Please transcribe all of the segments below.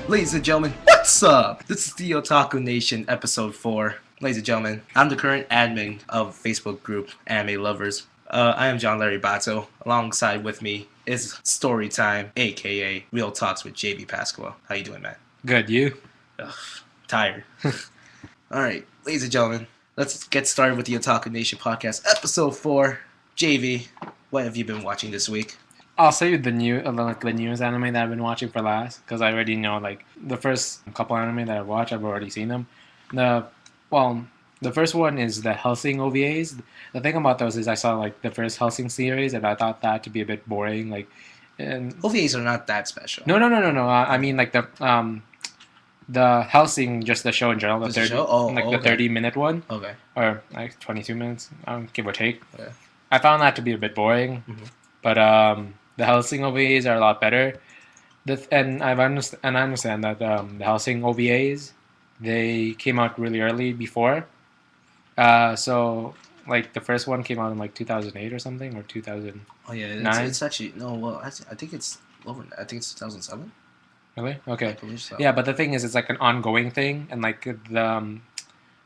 Ladies and gentlemen, what's up? This is the Otaku Nation episode 4. Ladies and gentlemen, I'm the current admin of Facebook group Anime Lovers. I am Johnlery Bato. Alongside with me is Storytime, aka Real Talks with Jayvee Pasqua. How you doing, man? Good, you? Ugh, tired. Alright, ladies and gentlemen, let's get started with the Otaku Nation podcast, episode 4. Jayvee, what have you been watching this week? I'll save the newest anime that I've been watching for last, because I already know the first couple anime that I've watched. I've already seen them. The first one is the Hellsing OVAs. The thing about those is I saw the first Hellsing series, and I thought that to be a bit boring. And OVAs are not that special. No. I mean the Hellsing, just the show in general, the 30-minute one, okay, or 22 minutes, give or take. Okay. I found that to be a bit boring, but the Hellsing OVAs are a lot better. And I understand that the Hellsing OVAs, they came out really early before. So the first one came out in 2008 or something, or 2009. Oh yeah, it's actually no. Well, I think it's over. I think it's 2007. Really? Okay. I believe so. Yeah, but the thing is, it's an ongoing thing, and the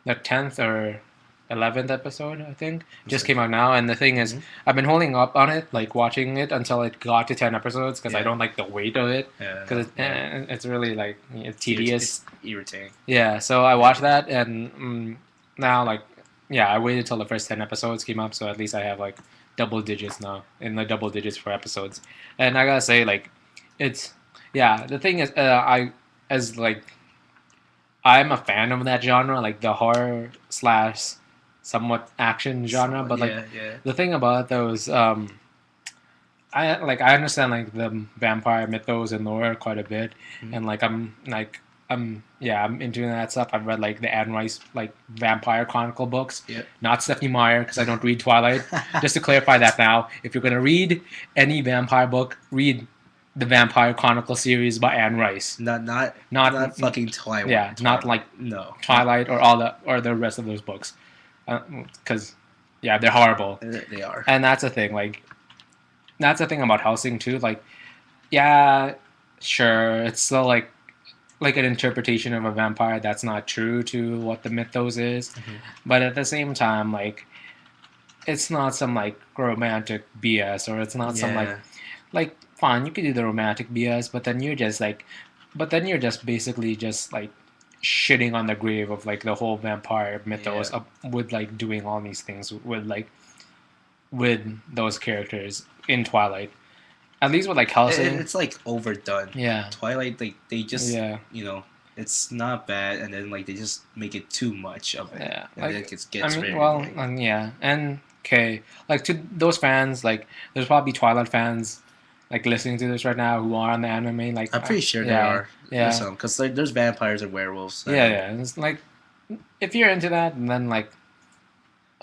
10th or 11th episode, I think, just came out now. And the thing is, I've been holding up on it, watching it until it got to 10 episodes, because I don't like the weight of it, because it's really it's tedious. It's irritating. Yeah, so I watched that, and now I waited till the first 10 episodes came up, so at least I have double digits now, in the double digits for episodes. And I gotta say, it's the thing is, I'm a fan of that genre, the horror / somewhat action genre, but the thing about those, I understand the vampire mythos and lore quite a bit, and I'm into that stuff. I've read the Anne Rice Vampire Chronicle books, not Stephanie Meyer, because I don't read Twilight. Just to clarify that now, if you're gonna read any vampire book, read the Vampire Chronicle series by Anne Rice. Not fucking Twilight. Yeah, not no Twilight or the rest of those books, because they're horrible. They are. And that's the thing. That's the thing about Hellsing too. Sure, it's still an interpretation of a vampire that's not true to what the mythos is, but at the same time, it's not some romantic BS, or it's not some fine, you could do the romantic BS, but then you're just basically just shitting on the grave of the whole vampire mythos with doing all these things with those characters in Twilight. At least with Hellsing, it's overdone. Yeah, Twilight, they just it's not bad, and then they just make it too much of it. Yeah, and it gets and okay, to those fans, there's probably Twilight fans listening to this right now who are on the anime. I'm pretty sure there are. Yeah, there's some, because there's vampires and werewolves. Yeah. It's if you're into that, then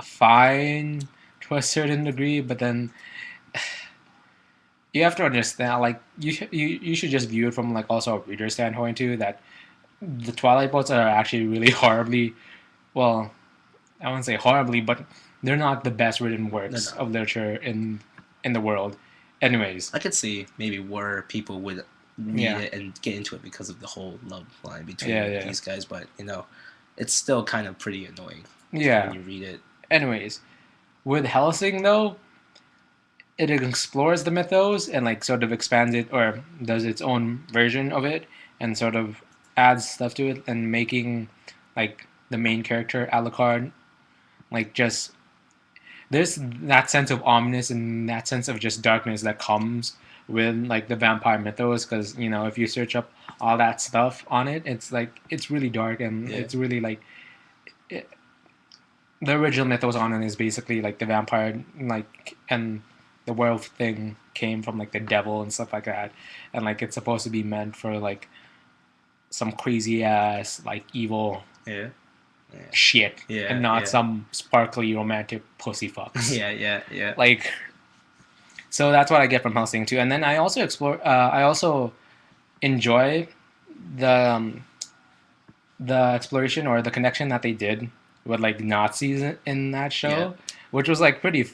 fine to a certain degree, but then you have to understand, you should just view it from also a reader standpoint too, that the Twilight books are actually really horribly, well, I wouldn't say horribly, but they're not the best written works of literature in the world. Anyways, I could see maybe where people would read it and get into it because of the whole love line between these guys, but it's still kind of pretty annoying. When you read it. Anyways, with Hellsing though, it explores the mythos and sort of expands it, or does its own version of it, and sort of adds stuff to it, and making the main character Alucard just. There's that sense of ominous and that sense of just darkness that comes with the vampire mythos, because if you search up all that stuff on it, it's it's really dark, and it's really the original mythos on it is basically the vampire and the werewolf thing came from the devil and stuff like that, and it's supposed to be meant for some crazy ass evil shit, and not some sparkly romantic pussy fucks. Yeah. So that's what I get from Hellsing too. And then I also I also enjoy the exploration or the connection that they did with Nazis in that show, which was pretty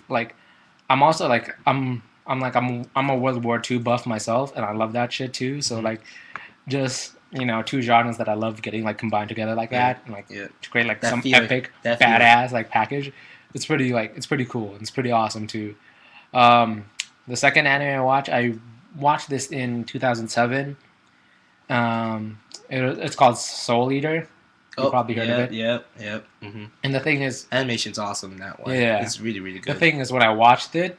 I'm also I'm a World War II buff myself, and I love that shit too. So just two genres that I love getting like combined together like that, and like Yeah. to create like That some feeling. epic That feeling. badass like package. It's pretty cool. It's pretty awesome too. The second anime I watched this in 2007. It's called Soul Eater. You probably heard of it. Yep. Mm-hmm. And the thing is, Animation's awesome in that one. Yeah. It's really, really good. the thing is, when I watched it,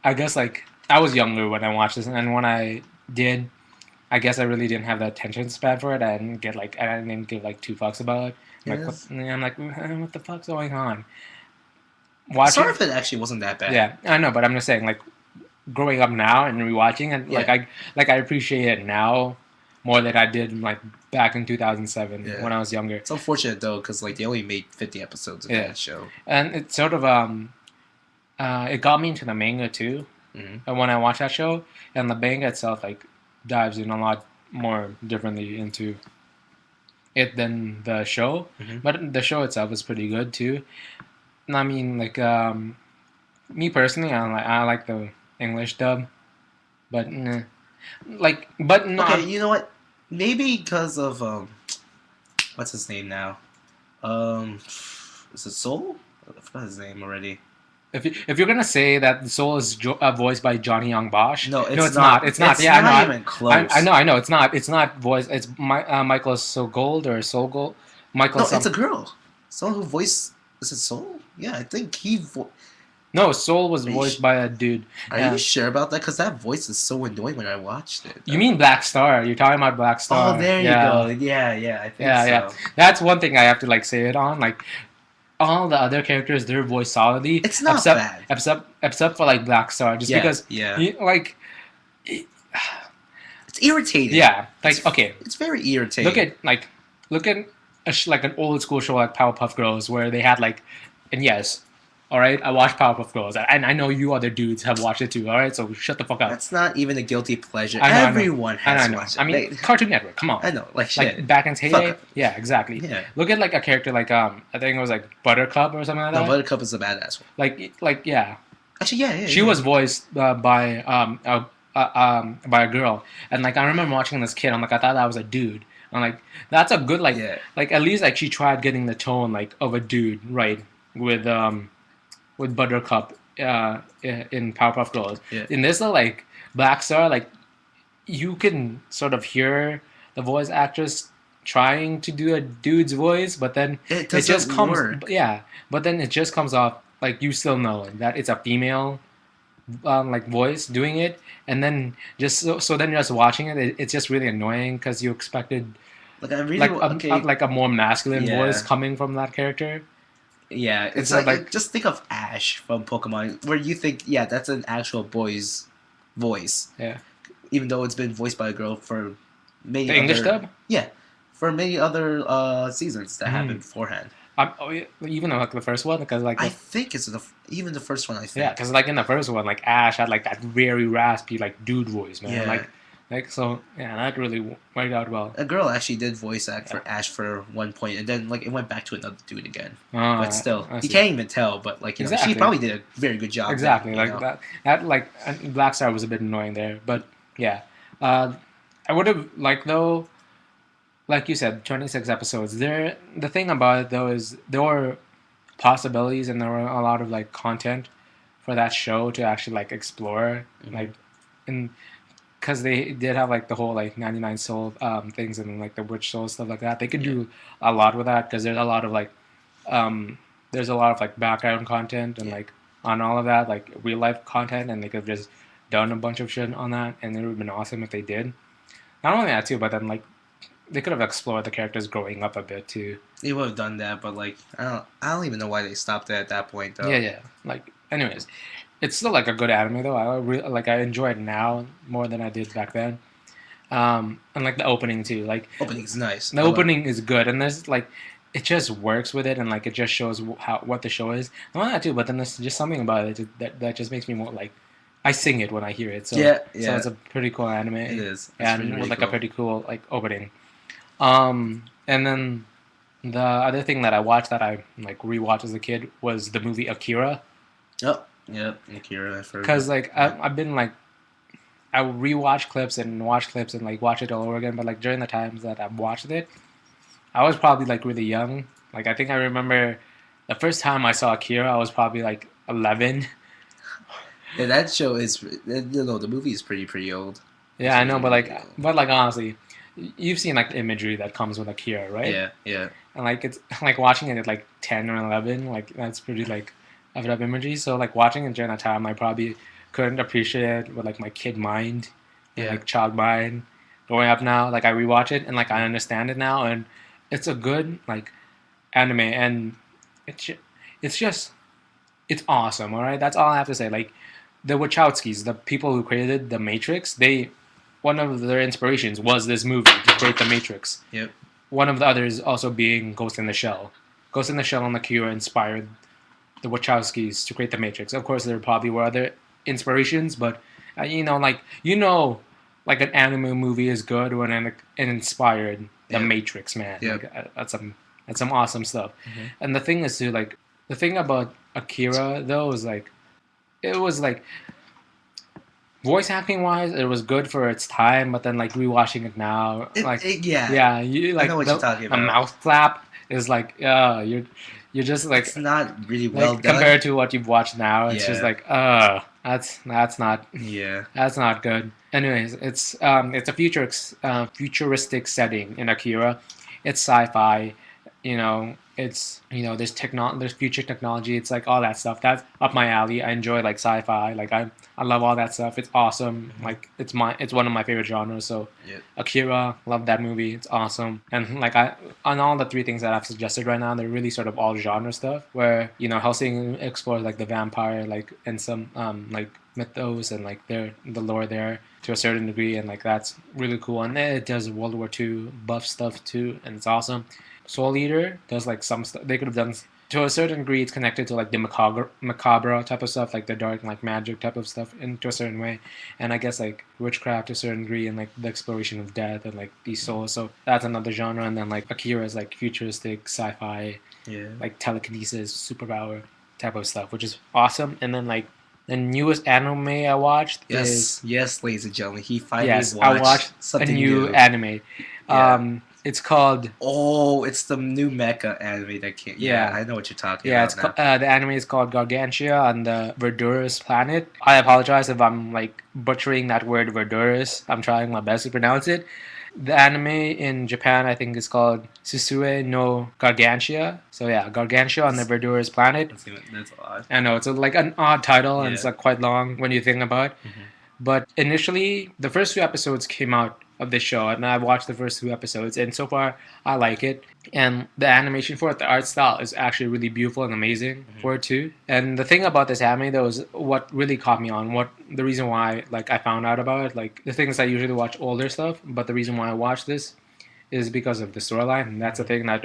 I guess like I was younger when I watched this, and when I did, I guess I really didn't have the attention span for it. I didn't give like two fucks about it. I'm like, what the fuck's going on? Some of it actually wasn't that bad. Yeah, I know, but I'm just saying, like, growing up now and rewatching it, I appreciate it now more than I did like back in 2007 when I was younger. It's unfortunate though, because like they only made 50 episodes of that show, and it's sort of it got me into the manga too. Mm-hmm. And when I watched that show, and the manga itself like dives in a lot more differently into it than the show, but the show itself is pretty good too. And I mean, like me personally, I like the English dub, but okay, you know what? Maybe because of what's his name now? Is it Soul? I forgot his name already. If you're gonna say that the Soul is voiced by Johnny Young Bosch, no, it's not. It's not. Yeah, not even close. I know. It's not. It's not voiced. It's Michael Sogold or Soul. Michael. No, it's a girl. Someone who voiced. Is it Soul? Yeah, I think he. No, Soul was voiced by a dude. Are you sure about that? Because that voice is so annoying when I watched it. You mean Black Star? You're talking about Black Star. Oh, there you go. Yeah, I think so. Yeah. That's one thing I have to like say it on. Like all the other characters, they're voiced solidly. It's not bad. Except for like Black Star, just because. Yeah. It's irritating. Yeah. Like okay. It's very irritating. Look at like an old school show like Powerpuff Girls where they had like, and yes. All right, I watched Powerpuff Girls, and I know you other dudes have watched it too. All right, so shut the fuck up. That's not even a guilty pleasure. Everyone has watched it. I mean, Cartoon Network. Come on. I know, like shit. Like back in its heyday. Yeah, exactly. Yeah. Look at like a character like I think it was like Buttercup or something like that. No, Buttercup is a badass one. Like yeah. Actually, yeah. She was voiced by a girl, and like I remember watching this kid. I'm like, I thought that was a dude. I'm like, that's a good like at least like she tried getting the tone like of a dude right with Buttercup in Powerpuff Girls. Yeah. In this, like Black Star, like you can sort of hear the voice actress trying to do a dude's voice, but then it just comes work. Yeah, but then it just comes off like you still know that it's a female like voice doing it, and then just so then just watching it, it's just really annoying because you expected like I really like a more masculine voice coming from that character. Yeah, it's like just think of Ash from Pokemon, where you think, that's an actual boy's voice. Yeah. Even though it's been voiced by a girl for many English dub? Yeah, for many other seasons that happened beforehand. Even like the first one, because like I think it's even the first one. I think. Yeah, because like in the first one, like Ash had like that very raspy like dude voice, man. Yeah. Like so, yeah, that really worked out well. A girl actually did voice act for Ash for one point, and then like it went back to another dude again. But still, you can't even tell. But like she probably did a very good job. Exactly, that like Black Star was a bit annoying there, but yeah, I would have liked though, like you said, 26 episodes. The thing about it though is there were possibilities and there were a lot of like content for that show to actually like explore, like in. Because they did have like the whole like 99 soul things and like the witch soul stuff like that. They could do a lot with that because there's a lot of like background content and like on all of that like real life content, and they could have just done a bunch of shit on that, and it would have been awesome if they did. Not only that too, but then like they could have explored the characters growing up a bit too. They would have done that, but like I don't even know why they stopped it at that point though. Yeah. Like anyways. It's still like a good anime though. I enjoy it now more than I did back then. And like the opening too. Like opening's nice. The opening is good, and there's like it just works with it, and like it just shows what the show is. I want that too, but then there's just something about it that just makes me more like I sing it when I hear it. So So it's a pretty cool anime. It is. And really, with like cool. a pretty cool like opening. And then the other thing that I watched that I like rewatched as a kid was the movie Akira. Oh. Yep, Akira. Because like I've been like I rewatch clips and watch clips and like watch it all over again. But like during the times that I've watched it, I was probably like really young. Like I think I remember the first time I saw Akira, I was probably like 11. Yeah, that show is, the movie is pretty old. Yeah, I It's know, really, really old. but like honestly, you've seen like the imagery that comes with Akira, right? Yeah. And like it's like watching it at like 10 or 11, like that's pretty like of up imagery. So like watching it during that time, I probably couldn't appreciate it with like my kid mind and Yeah. like child mind. Growing up now, like I rewatch it and like I understand it now, and it's a good like anime, and it's it's just it's awesome. All right, that's all I have to say. Like the Wachowskis, the people who created the Matrix, they one of their inspirations was this movie to create the Matrix. Yep. One of the others also being Ghost in the Shell. Ghost in the Shell and Akira inspired the Wachowskis to create the Matrix. Of course, there probably were other inspirations, but like an anime movie is good when it inspired the Matrix, man. Yep. Like that's some awesome stuff. Mhm. And the thing is, too, like the thing about Akira though is like it was like voice acting wise, it was good for its time, but then like rewatching it now, Yeah. you I like know what you're talking a about. mouth flap is like you're just like It's not really well like done. compared to what you've watched now, it's just Yeah. like that's not Yeah. that's not good. Anyways, it's a futuristic setting in Akira. It's sci-fi, there's future technology. It's like all that stuff. That's up my alley. I enjoy like sci-fi. Like I love all that stuff. It's awesome. Mhm. Like it's one of my favorite genres. So Yep. Akira, love that movie. It's awesome. And like on all the three things that I've suggested right now, they're really sort of all genre stuff. Where Hellsing explores like the vampire, like and some like mythos and like the lore there to a certain degree, and like that's really cool. And then it does World War II buff stuff too, and it's awesome. Soul Eater does like some stuff. They could have done to a certain degree. It's connected to like the macabre type of stuff, like the dark like magic type of stuff, into a certain way. And I guess like witchcraft to a certain degree, and like the exploration of death and like these souls. So that's another genre. And then like Akira is like futuristic sci-fi, Yeah. like telekinesis, superpower type of stuff, which is awesome. And then like the newest anime I watched is Yes, ladies and gentlemen. He finally I watched a something new new. anime. Yeah. It's called Oh, it's the new mecha anime that came. Yeah, I know what you're talking yeah. about now. The anime is called Gargantia on the Verdurous Planet. I apologize if I'm like butchering that word Verdurous. I'm trying my best to pronounce it. The anime in Japan, I think, is called Suzumiya no Gargantia. So yeah, Gargantia on the Verdurous Planet. That's odd. I know it's like an odd title, and it's Yeah. like quite long when you think about it. Mhm. But initially, the first few episodes came out of this show, and I watched the first few episodes, and so far I like it. And the animation for it, the art style, is actually really beautiful and amazing for it too. And the thing about this anime, though, is what really caught me on. What the reason why, like, I found out about it. Like the things I usually watch older stuff, but the reason why I watch this is because of the storyline, and that's the thing that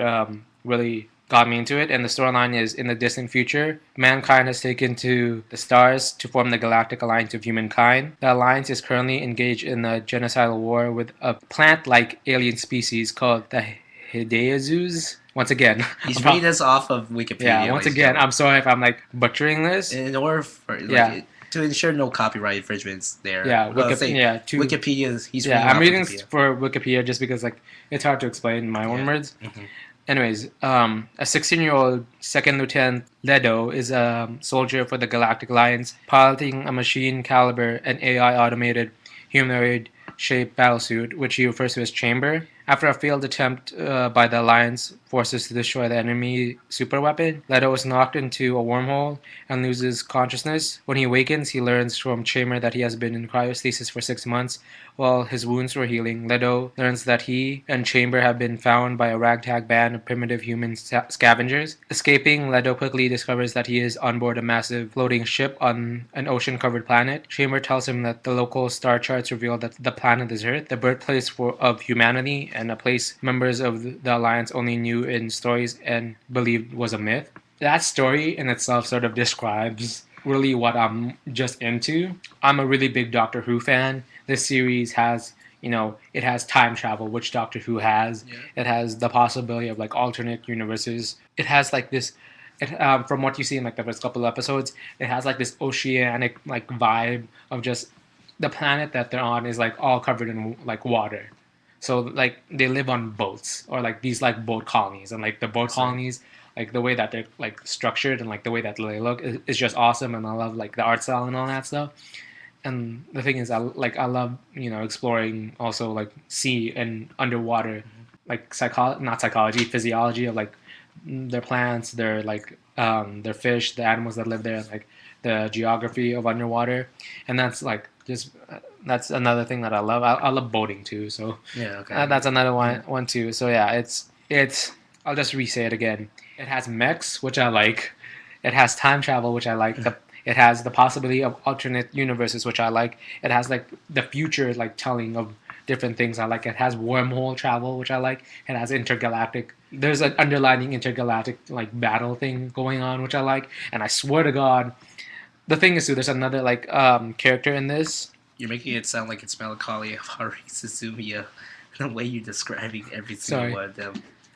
really got me into it. And the storyline is in the distant future, mankind has taken to the stars to form the Galactic Alliance of Humankind. The alliance is currently engaged in a genocidal war with a plant-like alien species called the Hideazus. Once again, He's reading this off of Wikipedia. yeah. Once again, I'm sorry if I'm like butchering this. in order for to ensure no copyright infringements there. Yeah, Wikipedia. He's yeah. reading I'm off reading Wikipedia. for Wikipedia just because like it's hard to explain in my own words. Mhm. Anyways, a 16-year-old second lieutenant Ledo is a soldier for the Galactic Alliance, piloting a machine caliber and AI automated humanoid shaped battlesuit, which he refers to as Chamber. After a failed attempt by the Alliance forces to destroy the enemy superweapon, Leto is knocked into a wormhole and loses consciousness. When he awakens, he learns from Chamber that he has been in cryostasis for 6 months while his wounds were healing. Leto learns that he and Chamber have been found by a ragtag band of primitive human scavengers. Escaping, Leto quickly discovers that he is on board a massive floating ship on an ocean-covered planet. Chamber tells him that the local star charts reveal that the planet is Earth, the birthplace of humanity, and a place members of the Alliance only knew in stories and believed was a myth. That story in itself sort of describes really what I'm just into. I'm a really big Doctor Who fan. This series has, it has time travel, which Doctor Who has. Yeah. It has the possibility of like alternate universes. It has like this, from what you see in like the first couple of episodes, it has like this oceanic like vibe of just the planet that they're on is like all covered in like water. So like they live on boats or like these like boat colonies, and like the boat colonies, like the way that they're like structured and like the way that they look is just awesome, and I love like the art style and all that stuff. And the thing is, I love exploring also like sea and underwater, like not psychology, physiology of like their plants, their fish, the animals that live there, like the geography of underwater, and that's like just that's another thing that I love. I love boating too, so Yeah, okay. that's another one too. So yeah, it's I'll just re-say it again. It has mechs, which I like. It has time travel, which I like. It has the possibility of alternate universes, which I like. It has like the future, like telling of different things I like. It has wormhole travel, which I like. It has intergalactic. There's an underlining intergalactic like battle thing going on, which I like. And I swear to God, the thing is too, there's another like character in this. You're making it sound like it's Melancholy of Haruhi Suzumiya. The way you're describing every single one of them.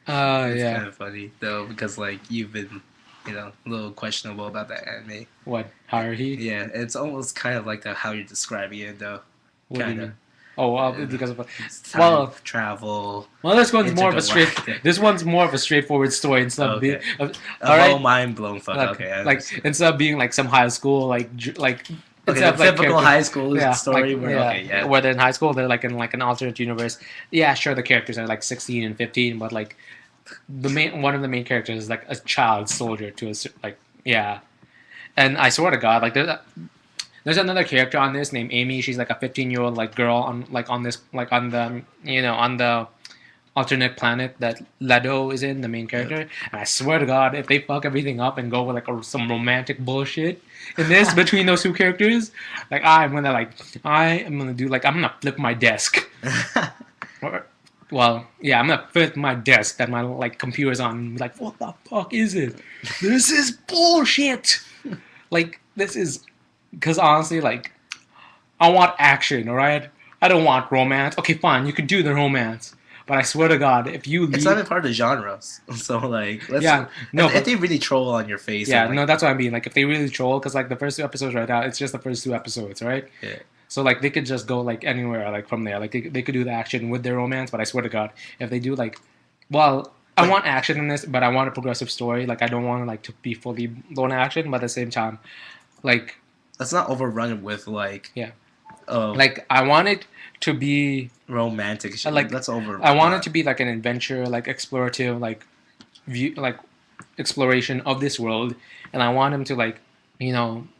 It's Yeah. kind of funny though, because like you've been, a little questionable about that anime. What, Haruhi? Yeah, it's almost kind of like how you're describing it though. What do you Kinda. mean? Oh, well, because of Time travel. well, this one's more of a intergalactic. This one's more of a straightforward story instead of Okay. being. A All right. whole mind blown fuck. Like, Okay. I like understand. instead of being like some high school like Okay, instead of the like typical high school story like, where where they're in high school, they're like in like an alternate universe. Yeah, sure, the characters are like 16 and 15, but like one of the main characters is like a child soldier to like yeah. And I swear to God, like there's another character on this named Amy. She's like a 15-year-old like girl on this like on the on the alternate planet that Leto is in, the main character. And I swear to God, if they fuck everything up and go with like some romantic bullshit in this between those two characters, like I'm gonna do like I'm gonna flip my desk. Well, yeah, I'm gonna flip my desk that my like computer's on and be like, what the fuck is it? This is bullshit. Like this is because honestly, like I want action, all right? I don't want romance. Okay, fine, you could do the romance. But I swear to God, if you leave... It's not even part of the genres. So, like... if they really troll on your face... Yeah, and, no, that's what I mean. Like, if they really troll... Because, like, the first 2 episodes right now, it's just the first 2 episodes, right? Yeah. So, like, they could just go, like, anywhere, like, from there. Like, they could do the action with their romance. But I swear to God, if they do, like... Well, I want action in this, but I want a progressive story. Like, I don't want, like, to be fully blown action. But at the same time, like... Let's not overrun it with, like... Yeah. Like, I want it to be... romantic shit. Like, that's over. I want it to be like an adventure, like explorative, like view, like exploration of this world, and I want him to like,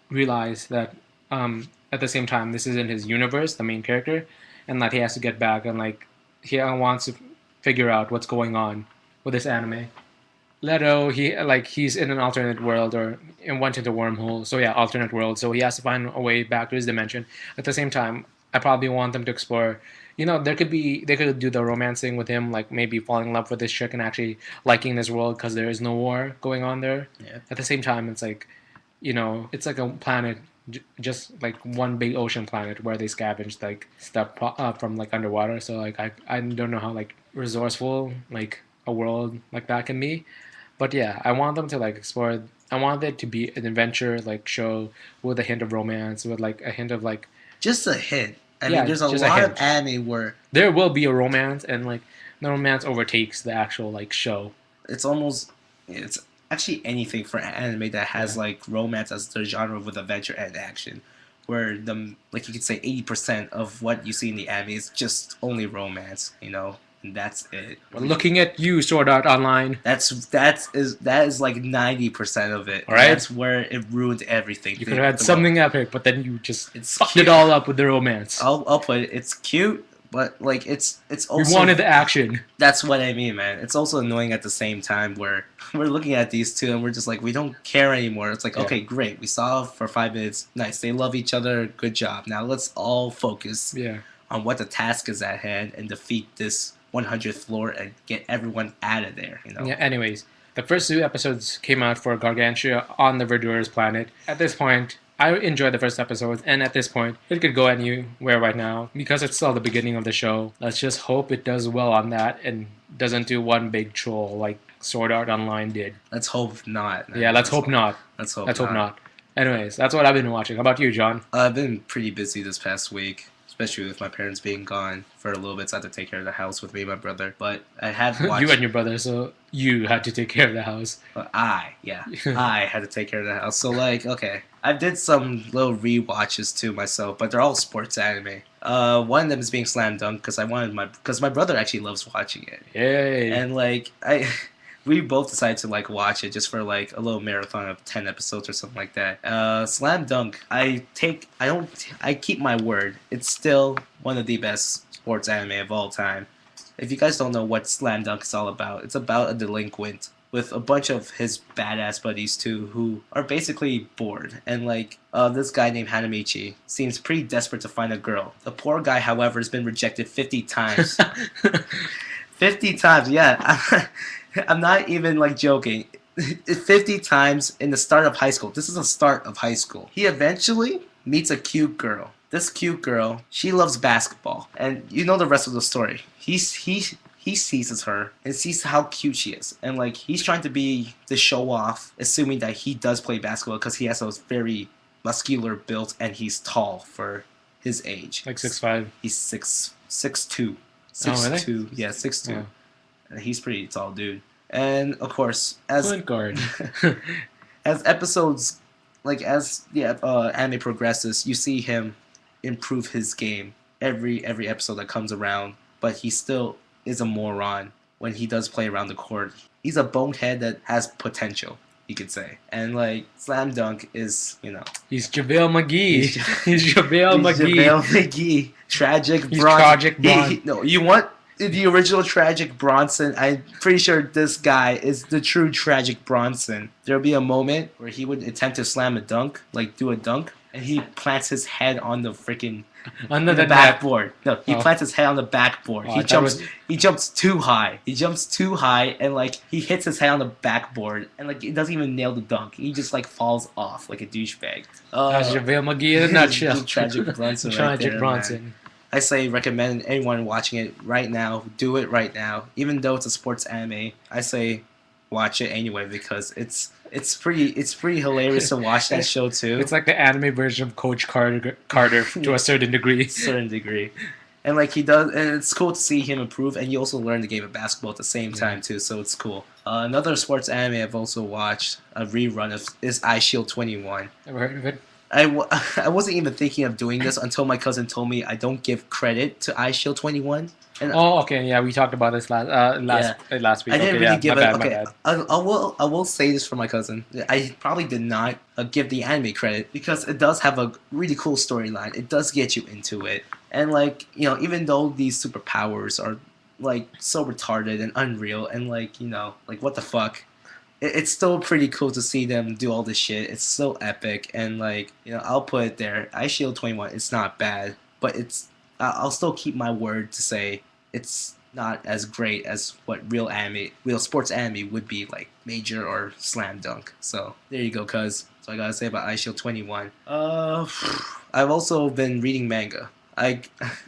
realize that at the same time this isn't his universe, the main character, and that he has to get back and like he wants to figure out what's going on with this anime. Leto, he's in an alternate world and went into wormhole. So yeah, alternate world. So he has to find a way back to his dimension. At the same time, I probably want them to explore. They could do the romancing with him, like maybe falling in love with this chick and actually liking this world because there is no war going on there. Yeah. At the same time, it's like, it's like a planet, just like one big ocean planet where they scavenge like stuff from like underwater. So like I don't know how like resourceful like a world like that can be, but yeah, I want them to like explore. I want it to be an adventure like show with a hint of romance, with like a hint of like just a hint. I Yeah, mean, there's a just a lot of hint. anime where there will be a romance, and like the romance overtakes the actual like show. it's actually anything for anime that has like romance as the genre with adventure and action, where like you could say 80% of what you see in the anime is just only romance, and that's it. We're looking at you, Sword Art Online. That is like 90% of it. All right. That's where it ruined everything. You could have had something epic, but then you just It's fucked cute. it all up with the romance. I'll put it. It's cute, but like it's We also wanted the action. That's what I mean, man. It's also annoying at the same time where we're looking at these two and we're just like, we don't care anymore. It's like, Yeah. okay, great. We saw for 5 minutes. Nice. They love each other. Good job. Now let's all focus Yeah. on what the task is at hand and defeat this 100th floor and get everyone out of there, Yeah. Anyways, the first 2 episodes came out for Gargantia on the Verdurous Planet. At this point, I enjoyed the first episode, and at this point, it could go anywhere right now because it's still the beginning of the show. Let's just hope it does well on that and doesn't do one big troll like Sword Art Online did. Let's hope not. Man. Yeah, let's hope not. Let's hope Let's hope not. Anyways, that's what I've been watching. How about you, John? I've been pretty busy this past week, especially with my parents being gone for a little bit, so I had to take care of the house with me and my brother. But I have watched. You and your brother, so you had to take care of the house. I had to take care of the house. So like, okay, I did some little rewatches too myself, but they're all sports anime. One of them is being Slam Dunk because because my brother actually loves watching it. Yay! And like we both decided to like watch it just for like a little marathon of 10 episodes or something like that. Slam Dunk, I keep my word. It's still one of the best sports anime of all time. If you guys don't know what Slam Dunk is all about, it's about a delinquent with a bunch of his badass buddies too, who are basically bored. And like this guy named Hanamichi seems pretty desperate to find a girl. The poor guy, however, has been rejected 50 times. 50 times, yeah. I'm not even like joking. 50 times in the start of high school. This is the start of high school. He eventually meets a cute girl. This cute girl, she loves basketball. And you know the rest of the story. He seizes her and sees how cute she is. And like he's trying to show off, assuming that he does play basketball because he has a very muscular build and he's tall for his age. Like 6'5". He's 6'2". 6'2". Oh, really? Yeah, 6'2". Yeah. And he's pretty tall dude. And of course, as Point guard. as episodes as the anime progresses, you see him improve his game every episode that comes around. But he still is a moron when he does play around the court. He's a bonehead that has potential, you could say. And like Slam Dunk is, He's JaVale McGee. He's JaVale McGee. JaVale McGee. Tragic He's Bronson. Tragic Bronson. No, you want the original Tragic Bronson? I'm pretty sure this guy is the true Tragic Bronson. There'll be a moment where he would attempt to slam a dunk, like do a dunk, and he plants his head on the freaking Under the backboard. No, he plants his head on the backboard. Oh, He jumps too high. He jumps too high and like he hits his head on the backboard and like it doesn't even nail the dunk. He just like falls off like a douchebag. That's JaVale McGee in a nutshell. Tragic Bronson. Tragic there, Bronson. Man. I say recommend anyone watching it right now. Do it right now. Even though it's a sports anime, I say watch it anyway because it's pretty hilarious to watch that show too. It's like the anime version of Coach Carter to a certain degree. And like he does, and it's cool to see him improve. And you also learn the game of basketball at the same time too, so it's cool. Another sports anime I've also watched a rerun of is Eyeshield 21. Ever heard of it? I wasn't even thinking of doing this until my cousin told me I don't give credit to Eyeshield 21. And okay, yeah, we talked about this last week. I didn't really give it. My bad. I will say this for my cousin. I probably did not give the anime credit because it does have a really cool storyline. It does get you into it, and like even though these superpowers are like so retarded and unreal, and like what the fuck. It's still pretty cool to see them do all this shit. It's so epic, and like I'll put it there. Eyeshield 21. It's not bad, but I'll still keep my word to say it's not as great as what real sports anime would be like Major or Slam Dunk. So there you go, cuz. So I gotta say about Eyeshield 21. I've also been reading manga.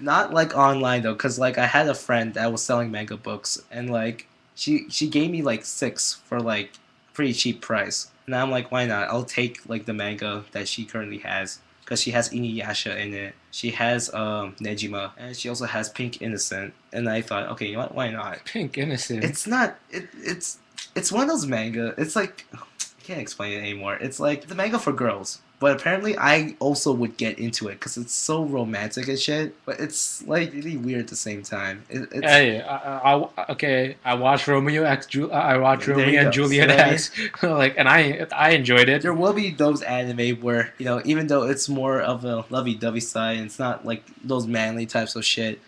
Not like online though, cuz like I had a friend that was selling manga books, and like she gave me like 6 for like pretty cheap price. And I'm like, why not? I'll take like the manga that she currently has because she has Inuyasha in it. She has Nejima, and she also has Pink Innocent. And I thought, okay, you know what? Why not? Pink Innocent. It's not. It's one of those manga. It's like I can't explain it anymore. It's like the manga for girls. But apparently, I also would get into it because it's so romantic and shit. But it's like really weird at the same time. Hey, I watched Romeo X. I watched Romeo and Juliet X. And I enjoyed it. There will be those anime where even though it's more of a lovey-dovey side, and it's not like those manly types of shit.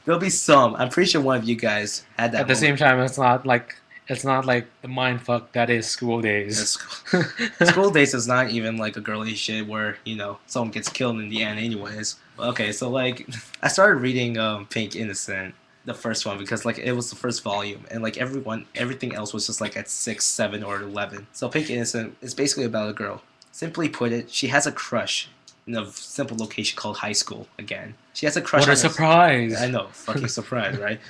There'll be some. I'm pretty sure one of you guys had that. At the same time, it's not like the mindfuck that is School Days. School Days is not even like a girly shit where someone gets killed in the end anyways. Okay, so like I started reading Pink Innocent, the first one, because like it was the first volume, and like everything else was just like at 6, 7, or 11. So Pink Innocent is basically about a girl. Simply put it, she has a crush in a simple location called high school again. She has a crush. What a surprise! I know, fucking surprise, right?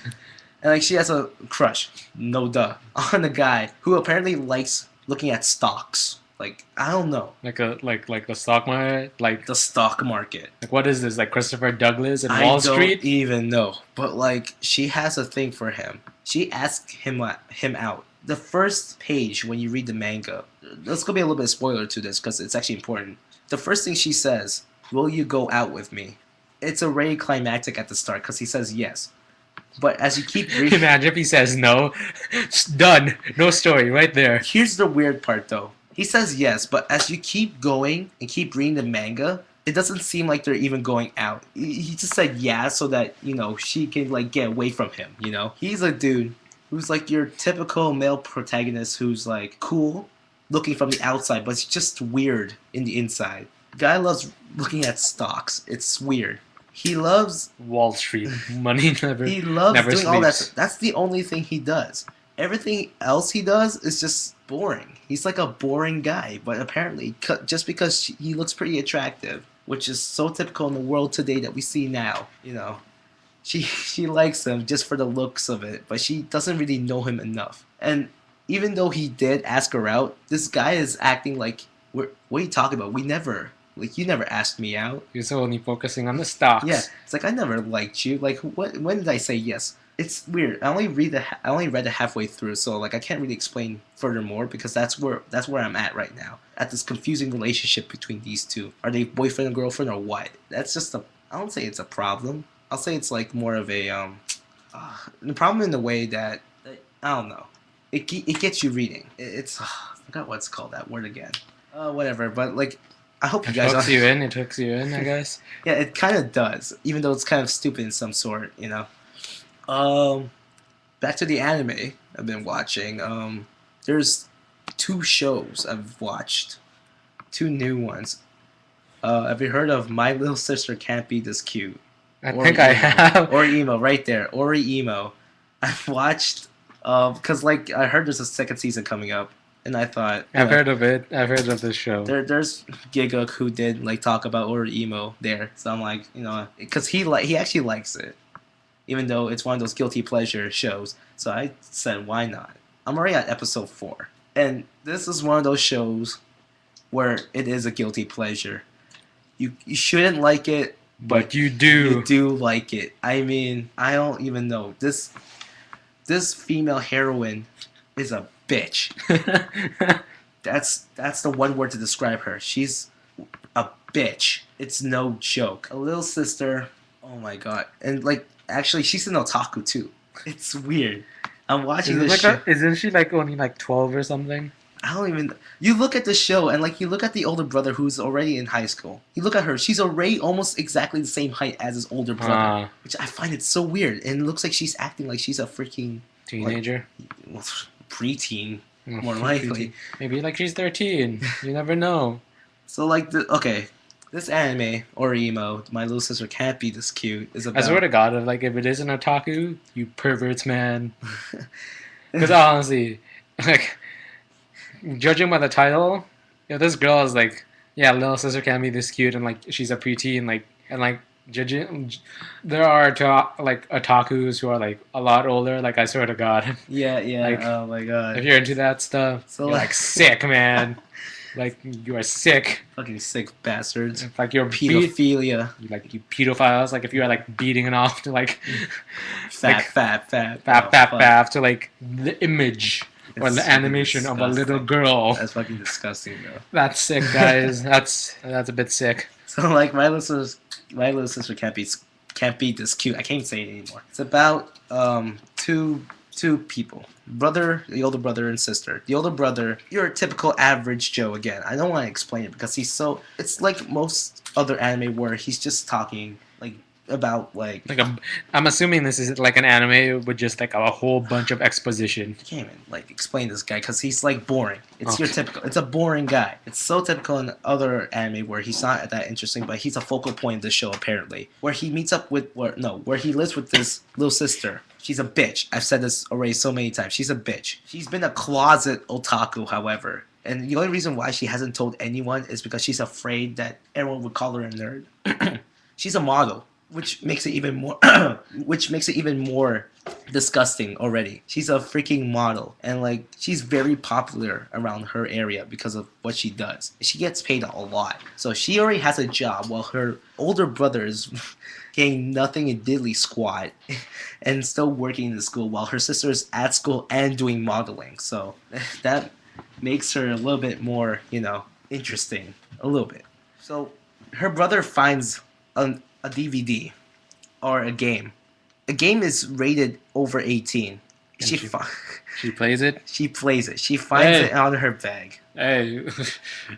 And like she has a crush, no duh, on a guy who apparently likes looking at stocks. Like, I don't know. Like the stock market, like The stock market. what is this? Like Christopher Douglas and I Wall don't Street? even know. But like, she has a thing for him. She asked him out. The first page when you read the manga, let's go be a little bit of spoiler to this because it's actually important. The first thing she says, "Will you go out with me?" It's already climactic at the start because he says yes. But as you keep reading, Imagine if he says no. It's done. No story. Right there. here's the weird part though. He says yes, but as you keep going and keep reading the manga, it doesn't seem like they're even going out. He just said yeah so that, she can like get away from him, He's a dude who's like your typical male protagonist who's like cool looking from the outside, but it's just weird in the inside. Guy loves looking at stocks. It's weird. He loves Wall Street. Money never. He loves never doing all that. sleeps. That's the only thing he does. Everything else he does is just boring. He's like a boring guy, but apparently, just because he looks pretty attractive, which is so typical in the world today that we see now, she likes him just for the looks of it, but she doesn't really know him enough. And even though he did ask her out, this guy is acting like, what are you talking about? You never asked me out. He's only focusing on the stocks. Yeah, it's like I never liked you. Like, when did I say yes? It's weird. I only read it halfway through, so like I can't really explain furthermore because that's where I'm at right now. At this confusing relationship between these two. Are they boyfriend and girlfriend or what? That's just I don't say it's a problem. I'll say it's like more of a the problem in the way that I don't know. It gets you reading. It's I forgot what's called that word again. Whatever. But like. I hope you guys. It hooks you in, I guess. Yeah, it kind of does, even though it's kind of stupid in some sort, Back to the anime I've been watching. There's 2 shows I've watched, 2 new ones. Have you heard of My Little Sister Can't Be This Cute? I think I have. Oreimo, right there. Oreimo. I've watched, because like I heard there's a second season coming up. And I thought I've heard of it. I've heard of this show. There's Giguk who did like talk about Oreimo there, so I'm like, because he actually likes it, even though it's one of those guilty pleasure shows. So I said, why not? I'm already at episode 4, and this is one of those shows where it is a guilty pleasure. You shouldn't like it, but you do. You do like it. I mean, I don't even know this female heroine is a bitch. That's the one word to describe her. She's a bitch. It's no joke. A little sister. Oh my god. And like actually she's an otaku too. It's weird. I'm watching this show. Isn't she like only like 12 or something? I don't even. You look at the show and like you look at the older brother who's already in high school. You look at her. She's already almost exactly the same height as his older brother, which I find it so weird. And it looks like she's acting like she's a freaking teenager. Preteen, more likely. Maybe like she's 13. You never know. So like this anime Oreimo, My Little Sister Can't Be This Cute, is about. I swear to God, if it is an otaku, you perverts, man. Because honestly, like judging by the title, this girl is like, Little Sister Can't Be This Cute, and like she's a preteen, and judging, there are otakus who are like a lot older. Like I swear to God. Yeah. Like, oh my god. If you're into that stuff, so you're like sick, man. Like you are sick. Fucking sick bastards. Like you're pedophilia. You pedophiles. Like if you are like beating it off to like fap to like the image or the animation of a little girl. That's fucking disgusting, though. That's sick, guys. That's a bit sick. So like my little sister can't be this cute. I can't say it anymore. It's about two people. The older brother and sister. The older brother, you're a typical average Joe again. I don't want to explain it because it's like most other anime where he's just talking like about I'm assuming this is like an anime with just like a whole bunch of exposition. I can't even like explain this guy because he's like boring. It's a boring guy. It's so typical in other anime where he's not that interesting, but he's a focal point of the show apparently. Where he meets up with where he lives with this little sister. She's a bitch. I've said this already so many times. She's a bitch. She's been a closet otaku, however. And the only reason why she hasn't told anyone is because she's afraid that everyone would call her a nerd. She's a model. which makes it even more which makes it even more disgusting already. She's a freaking model, and like she's very popular around her area because of what she does. She gets paid a lot, so she already has a job while her older brother is getting nothing in diddly squat and still working in the school while her sister is at school and doing modeling. So that makes her a little bit more, interesting, a little bit. So her brother finds a DVD or a game. A game is rated over 18. And She she plays it. she plays it. She finds it on her bag. Hey,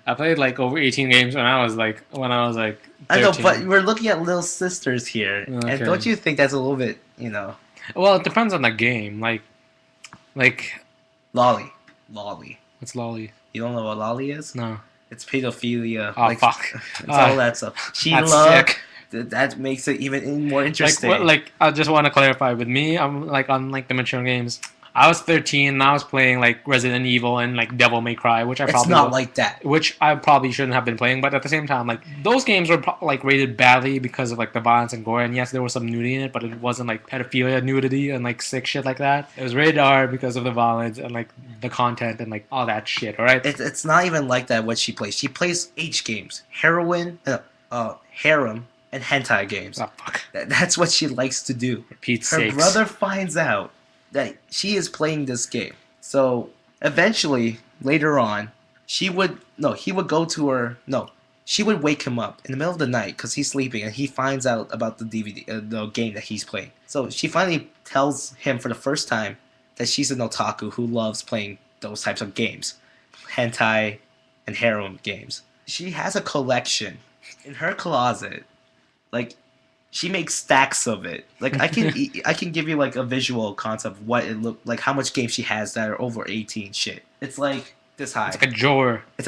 I played like over 18 games when I was like 13. I know, but we're looking at little sisters here, Okay. and don't you think that's a little bit, Well, it depends on the game. Like lolly? what's lolly? You don't know what lolly is? No. It's pedophilia. Oh fuck. It's all that stuff. She That's loves. sick. That makes it even more interesting. Like I just want to clarify with me. I'm like on like the mature games. I was 13 and I was playing like Resident Evil and like Devil May Cry, which it's not like that. which I probably shouldn't have been playing, but at the same time, like those games were like rated badly because of like the violence and gore. And yes, there was some nudity in it, but it wasn't like pedophilia nudity and like sick shit like that. It was rated R because of the violence and like the content and like all that shit. All right. It's not even like that. What she plays, she plays H games, harem, and hentai games. Oh fuck. That's what she likes to do. For Pete's Her sakes. brother finds out that she is playing this game. So eventually, later on, he would go to her. No, she would wake him up in the middle of the night because he's sleeping, and he finds out about the DVD, the game that he's playing. So she finally tells him for the first time that she's an otaku who loves playing those types of games, hentai and harem games. She has a collection in her closet, like. She makes stacks of it. Like I can give you like a visual concept of what it look like, how much games she has that are over 18. Shit, it's like this high. It's like a drawer. It's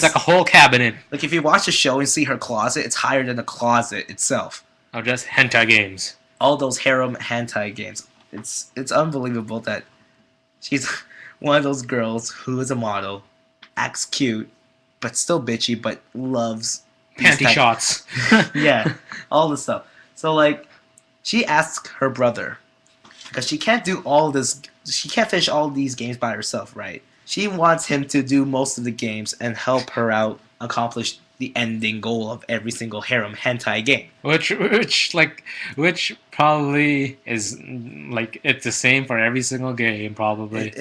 like a whole cabinet like if you watch the show and see her closet, it's higher than the closet itself. of just hentai games. All those harem hentai games. It's unbelievable that she's one of those girls who is a model, acts cute, but still bitchy, but loves these Panty shots. yeah, all the stuff. So like, she asks her brother because she can't do all this. She can't finish all these games by herself, right? She wants him to do most of the games and help her out accomplish the ending goal of every single harem hentai game. Which probably is like it's the same for every single game probably.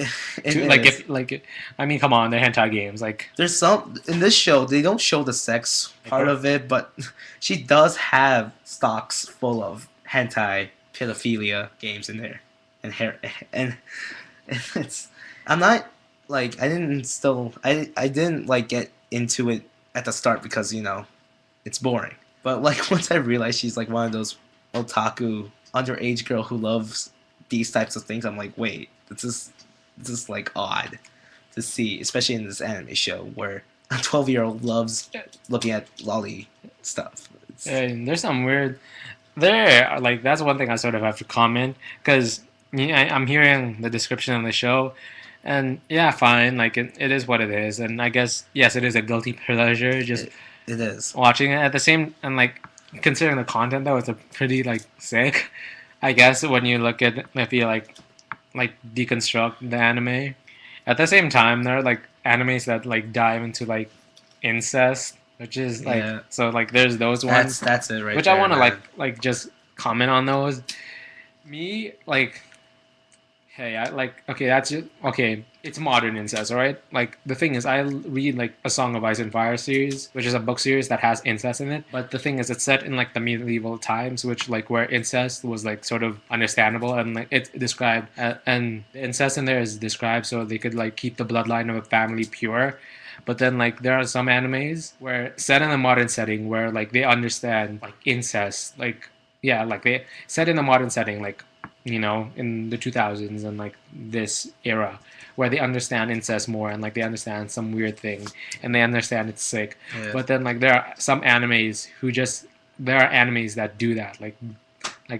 I mean, come on, they're hentai games. Like there's some in this show they don't show the sex part of it, but she does have stocks full of hentai pedophilia games in there, and it's. I'm not like I didn't like get into it at the start because it's boring. But like once I realized she's like one of those otaku underage girl who loves these types of things, I'm like, wait, this is like odd to see, especially in this anime show where a 12-year-old loves looking at lolly stuff. and there's some weird. There, like that's one thing I sort of have to comment because I'm hearing the description of the show. And yeah, fine. Like it is what it is, and I guess yes, it is a guilty pleasure. Just it is watching it at the same and like considering the content though, it's a pretty like sick. I guess when you look at if you like deconstruct the anime, at the same time there are like animes that like dive into like incest, which is like so like there's those ones. That's it right. Which there, I want to man. like just comment on those. Me like. Hey, I like okay. That's just, okay. It's modern incest, all right. Like the thing is, I read like a Song of Ice and Fire series, which is a book series that has incest in it. But the thing is, it's set in like the medieval times, which like where incest was like sort of understandable and like it's described and the incest in there is described so they could like keep the bloodline of a family pure. But then like there are some animes where set in a modern setting where like they understand like incest, like yeah, like they set in a modern setting like. In the 2000s and like this era where they understand incest more and like they understand some weird thing and they understand it's sick. Yeah. But then like there are some animes there are animes that do that like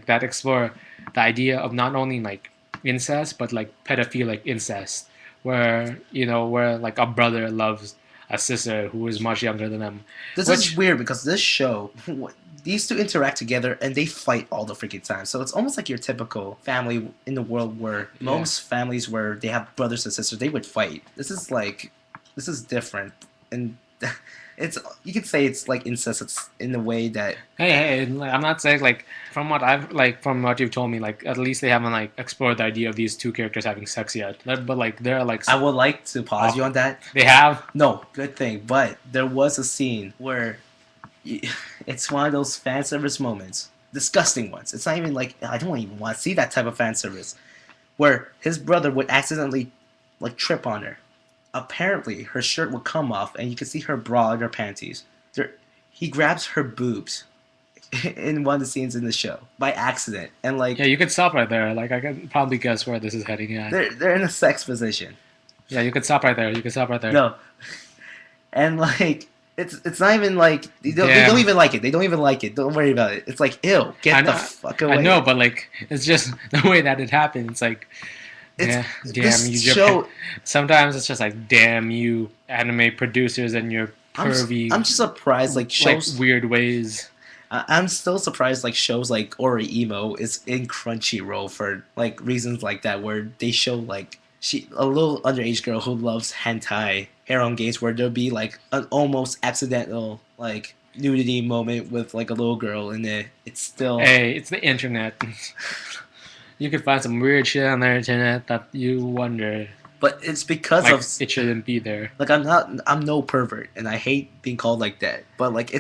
that explore the idea of not only like incest but like pedophilic incest where like a brother loves a sister who is much younger than them. This is weird because this show these two interact together and they fight all the freaking time. So it's almost like your typical family in the world where most families where they have brothers and sisters, they would fight. This is different, and it's you could say it's like incest. It's in the way that Hey, like, I'm not saying like from what you've told me, like at least they haven't like explored the idea of these two characters having sex yet. But like they're like I would like to pause you on that. they have. No, good thing. But there was a scene where it's one of those fan service moments, disgusting ones. It's not even like I don't even want to see that type of fan service, where his brother would accidentally like trip on her. Apparently, her shirt would come off, and you could see her bra and her panties. He grabs her boobs in one of the scenes in the show by accident, and like Yeah, you could stop right there. Like I can probably guess where this is heading at. they're in a sex position. Yeah, you could stop right there. You could stop right there. No, and like it's not even like they don't even like it. They don't even like it. Don't worry about it. It's like ew, get the fuck away. I know, but like it's just the way that it happened. It's like. Damn you, Japan. Sometimes it's just like, damn you, anime producers and your pervy. I'm just surprised, like shows like weird ways. I'm still surprised, like shows like Oreimo is in Crunchyroll for like reasons like that, where they show like a little underage girl who loves hentai harem games, where there'll be like an almost accidental like nudity moment with like a little girl in it. It's still it's the internet. You could find some weird shit on the internet that you wonder. But it's because like, of it shouldn't be there. Like I'm no pervert, and I hate being called like that. But like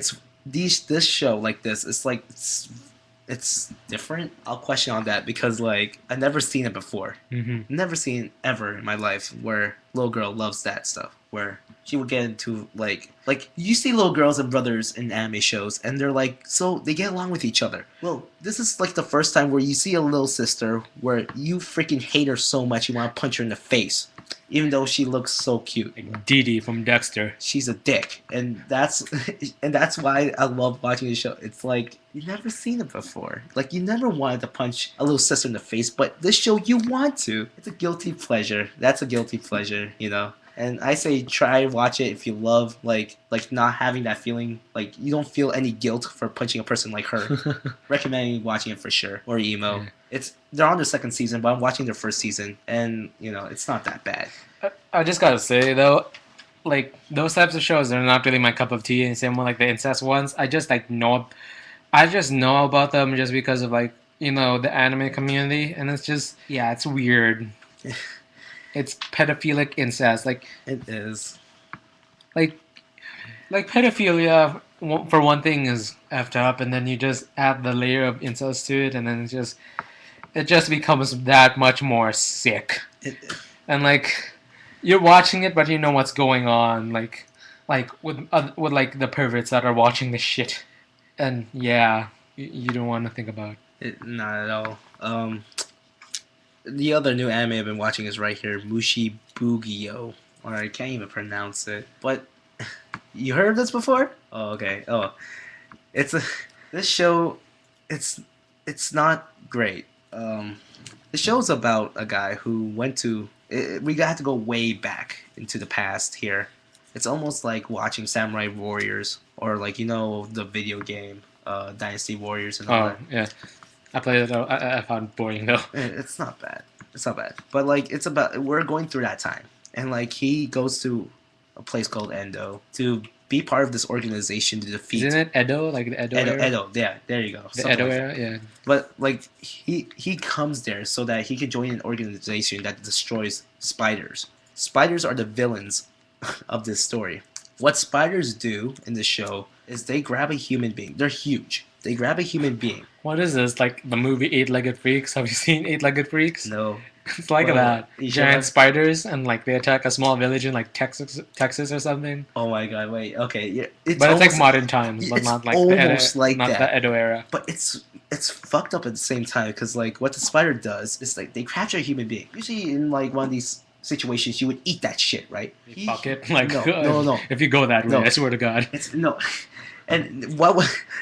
this show like this, it's like it's different. I'll question on that because like I've never seen it before. Mm-hmm. Never seen ever in my life where little girl loves that stuff. Where she would get into like you see little girls and brothers in anime shows, and they're like so they get along with each other. Well, this is like the first time where you see a little sister where you freaking hate her so much you want to punch her in the face, even though she looks so cute. Like Dee Dee from Dexter. She's a dick, and that's why I love watching the show. It's like you've never seen it before. Like you never wanted to punch a little sister in the face, but this show you want to. It's a guilty pleasure. That's a guilty pleasure, you know. And I say try watch it if you love like not having that feeling, like you don't feel any guilt for punching a person like her. Recommending watching it for sure. Or emo. Yeah. They're on their second season, but I'm watching their first season, and you know it's not that bad. I just gotta say though, like those types of shows are not really my cup of tea. And same with like the incest ones. I just know about them just because of like the anime community, and it's just it's weird. It's pedophilic incest, like it is. Like pedophilia for one thing is effed up, and then you just add the layer of incest to it, and then it just becomes that much more sick. And like you're watching it, but you know what's going on, like with like the perverts that are watching the shit, and you don't want to think about it. Not at all. The other new anime I've been watching is right here, Mushibugyo, or I can't even pronounce it. But you heard of this before? Oh, okay. Oh, this show. It's not great. The show's about a guy who went to. We got to go way back into the past here. It's almost like watching Samurai Warriors or like the video game Dynasty Warriors and all that. Yeah. I played it. I found it boring though. It's not bad. It's not bad. But like it's about we're going through that time, and like he goes to a place called Endo to be part of this organization to defeat. Isn't it Edo? Like the Edo era? Edo. Yeah, there you go. The Edo era. Yeah. But like he comes there so that he can join an organization that destroys spiders. Spiders are the villains of this story. What spiders do in the show is they grab a human being. They're huge. They grab a human being. What is this? Like the movie Eight-Legged Freaks? Have you seen Eight-Legged Freaks? No. It's like that. Giant spiders, and like they attack a small village in like Texas or something. Oh my god! Wait. Okay. Yeah. It's like modern times, but not like almost the like not that. the Edo era. But it's fucked up at the same time because like what the spider does is like they capture a human being. Usually in like one of these situations, you would eat that shit, right? Fuck it. Like no. If you go that way, I swear to God. It's no. And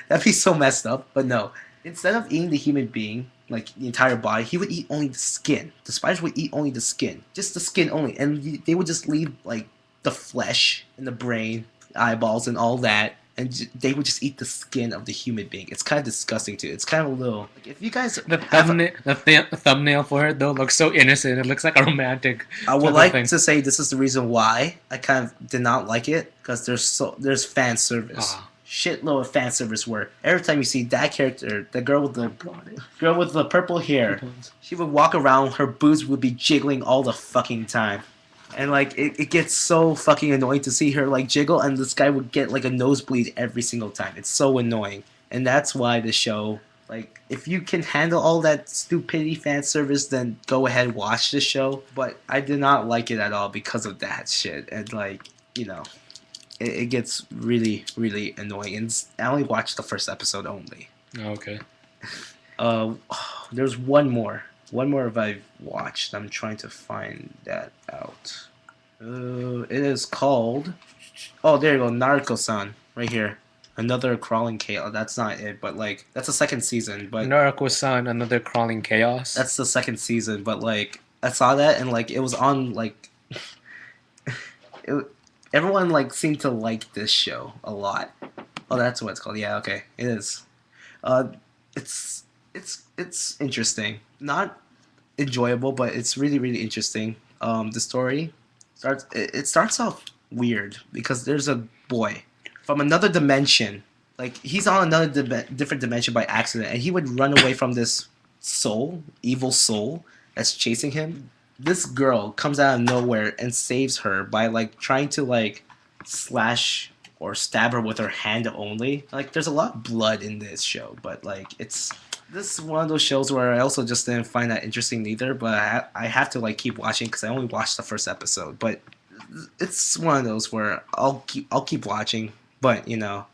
that'd be so messed up, but no. Instead of eating the human being, like the entire body, he would eat only the skin. The spiders would eat only the skin. Just the skin only. And they would just leave like the flesh and the brain, eyeballs and all that and they would just eat the skin of the human being. It's kind of disgusting too. It's kind of a little. Like, if you guys The have, thumbnail for it though looks so innocent. It looks like a romantic I would type of like thing. to say this is the reason why I kind of did not like it, because there's fan service. Ah. Shitload of fan service where every time you see that character, the girl with the purple hair, she would walk around, her boobs would be jiggling all the fucking time. And like it gets so fucking annoying to see her like jiggle, and this guy would get like a nosebleed every single time. It's so annoying. And that's why the show, like, if you can handle all that stupidity fan service, then go ahead watch the show. But I did not like it at all because of that shit. And like, you know, it gets really, really annoying. And I only watched the first episode only. Okay. There's one more. One more I've watched. I'm trying to find that out. It is called... Oh, there you go. Nyarko-San. Right here. Another crawling chaos. That's not it, but like... That's the second season, but... Nyarko-San, another crawling chaos. That's the second season, but like... I saw that and like it was on like... Everyone like seemed to like this show a lot. Oh, that's what it's called. Yeah, okay. It is. It's interesting. Not enjoyable, but it's really, really interesting. The story starts off weird because there's a boy from another dimension. Like he's on another different dimension by accident, and he would run away from this evil soul that's chasing him. This girl comes out of nowhere and saves her by like trying to like slash or stab her with her hand only. Like there's a lot of blood in this show, but like this is one of those shows where I also just didn't find that interesting either. But I have to like keep watching because I only watched the first episode. But it's one of those where I'll keep watching. But you know,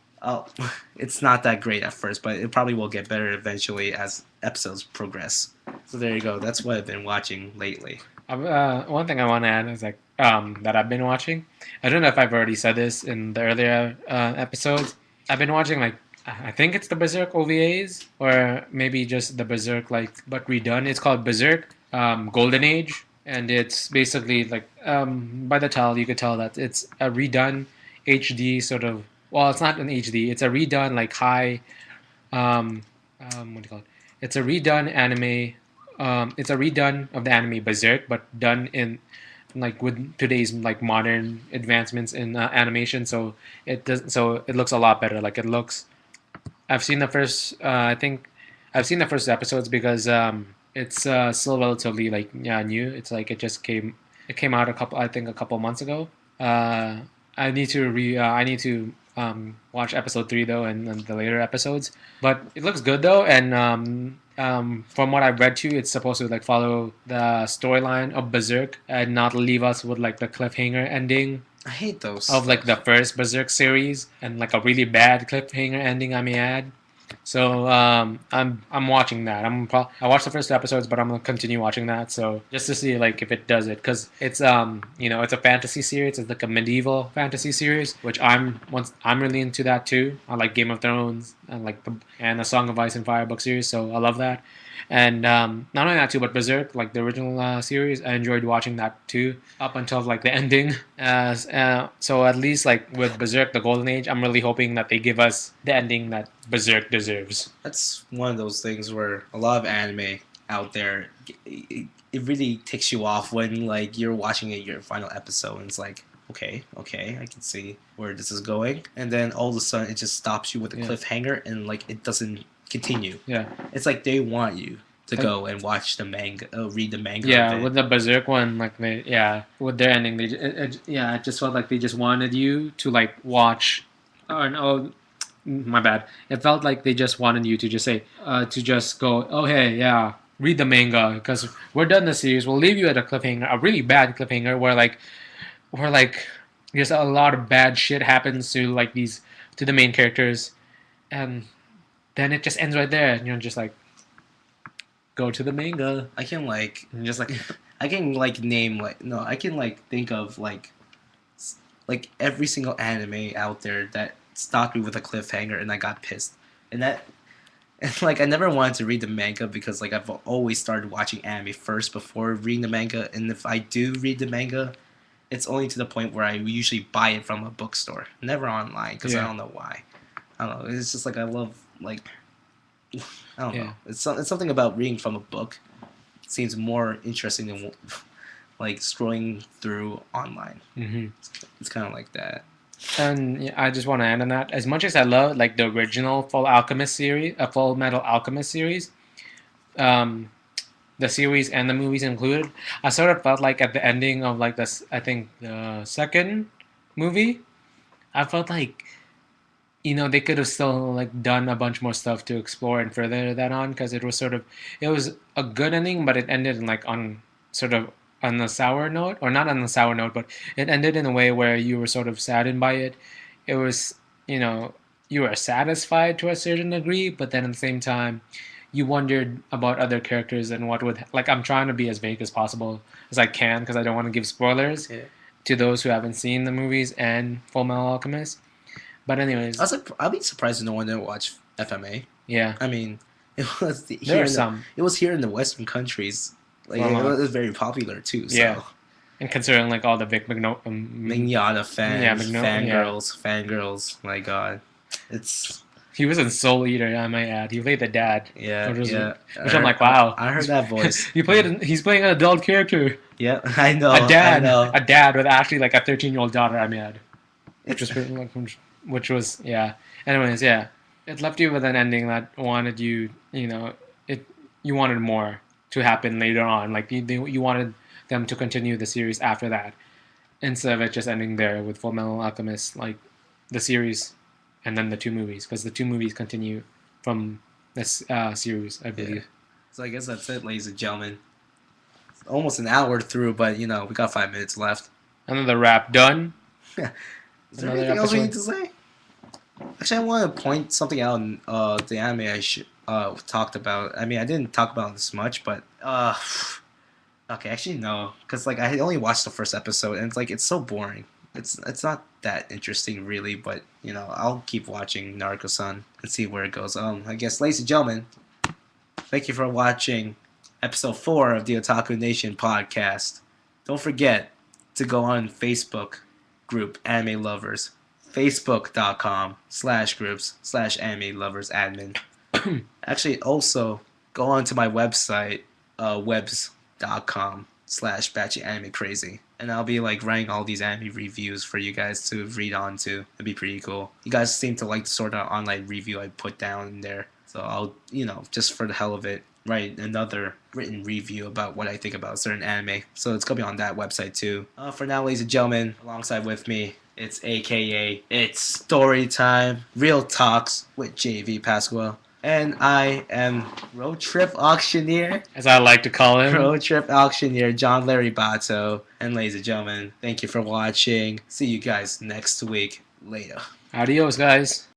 it's not that great at first, but it probably will get better eventually as episodes progress. So there you go. That's what I've been watching lately. One thing I want to add is like that I've been watching. I don't know if I've already said this in the earlier episodes. I've been watching like I think it's the Berserk OVAs or maybe just the Berserk like but redone. It's called Berserk Golden Age, and it's basically like by the title you could tell that it's a redone HD sort of. Well, it's not an HD. It's a redone like high. What do you call it? It's a redone anime. It's a redone of the anime Berserk, but done in like with today's like modern advancements in animation. So it does. So it looks a lot better. Like it looks. I've seen the first. I think I've seen the first episodes because it's still relatively like new. It's like it just came. It came out a couple months ago. I need to watch episode 3 though and the later episodes. But it looks good though, and from what I've read too, it's supposed to like follow the storyline of Berserk and not leave us with like the cliffhanger ending. I hate those of like the first Berserk series and like a really bad cliffhanger ending, I may add. So I'm watching that. I watched the first episodes, but I'm gonna continue watching that. So just to see like if it does it, because it's it's a fantasy series. It's like a medieval fantasy series, which I'm really into that too. I like Game of Thrones and like the Song of Ice and Fire book series. So I love that. And not only that too, but Berserk, like the original series, I enjoyed watching that too up until like the ending. So at least like with Berserk, the Golden Age, I'm really hoping that they give us the ending that Berserk deserves. That's one of those things where a lot of anime out there, it really ticks you off when like you're watching your final episode and it's like, okay, I can see where this is going, and then all of a sudden it just stops you with a cliffhanger and like it doesn't continue. Yeah, it's like they want you to go and watch the manga, read the manga. Yeah, with the Berserk one, like with their ending, it just felt like they just wanted you to like watch. Oh no, my bad. It felt like they just wanted you to just say, to just go, oh hey, yeah, read the manga because we're done the series. We'll leave you at a cliffhanger, a really bad cliffhanger where just a lot of bad shit happens to the main characters, and then it just ends right there, and you're just like, go to the manga. I can like just like I can like name like no I can like think of like every single anime out there that stopped me with a cliffhanger and I got pissed, and like I never wanted to read the manga because like I've always started watching anime first before reading the manga, and if I do read the manga, it's only to the point where I usually buy it from a bookstore, never online because I don't know why. I don't know. It's just like I love like I don't Yeah. know. It's something about reading from a book. It seems more interesting than like scrolling through online. Mm-hmm. It's kind of like that. And yeah, I just want to add on that. As much as I love like the original Full Alchemist series, Full Metal Alchemist series, um, the series and the movies included, I sort of felt like at the ending of like this, I think the second movie, I felt like they could have still like done a bunch more stuff to explore and further that on because it was a good ending, but it ended in like on sort of on the sour note, or not on the sour note, but it ended in a way where you were sort of saddened by it. It was you were satisfied to a certain degree, but then at the same time you wondered about other characters and what would like. I'm trying to be as vague as possible as I can because I don't want to give spoilers to those who haven't seen the movies and Full Metal Alchemist. But anyways, I'd be surprised if no one didn't watch FMA. yeah, I mean, it was there are some. It was here in the Western countries. Like Well, it was very popular too. So. yeah. And considering like all the Vic Mignata fans, fangirls. My God, it's. He was in Soul Eater, I might add. He played the dad. Yeah, Which I'm like, wow. I heard that voice. He's playing an adult character. Yeah, I know. A dad. I know. A dad with actually like a 13-year-old daughter, I mean, which was yeah. Anyways, yeah. It left you with an ending that wanted you you wanted more to happen later on. Like you wanted them to continue the series after that. Instead of it just ending there with Full Metal Alchemist, like the series and then the two movies, because the two movies continue from this series, I believe. Yeah. So I guess that's it, ladies and gentlemen. It's almost an hour through, but we got 5 minutes left. Another wrap done. Is there anything else we need to say? Actually, I want to point something out in the anime I talked about. I mean, I didn't talk about this much, but okay, actually no, because like I only watched the first episode, and it's so boring. It's not that interesting really, but I'll keep watching Nyarko-San and see where it goes. I guess, ladies and gentlemen, thank you for watching episode 4 of the Otaku Nation podcast. Don't forget to go on Facebook group Anime Lovers, facebook.com/groups/anime lovers admin. Actually, also go on to my website, webs.com/batchyanimeCrazy. And I'll be like writing all these anime reviews for you guys to read on to. It'd be pretty cool. You guys seem to like the sort of online review I put down in there. So I'll, just for the hell of it, write another written review about what I think about a certain anime. So it's going to be on that website too. For now, ladies and gentlemen, alongside with me, it's Story Time, Real Talks with Jayvee Pasquale. And I am Road Trip Auctioneer. As I like to call him. Road Trip Auctioneer, Johnlery Bato. And ladies and gentlemen, thank you for watching. See you guys next week. Later. Adios, guys.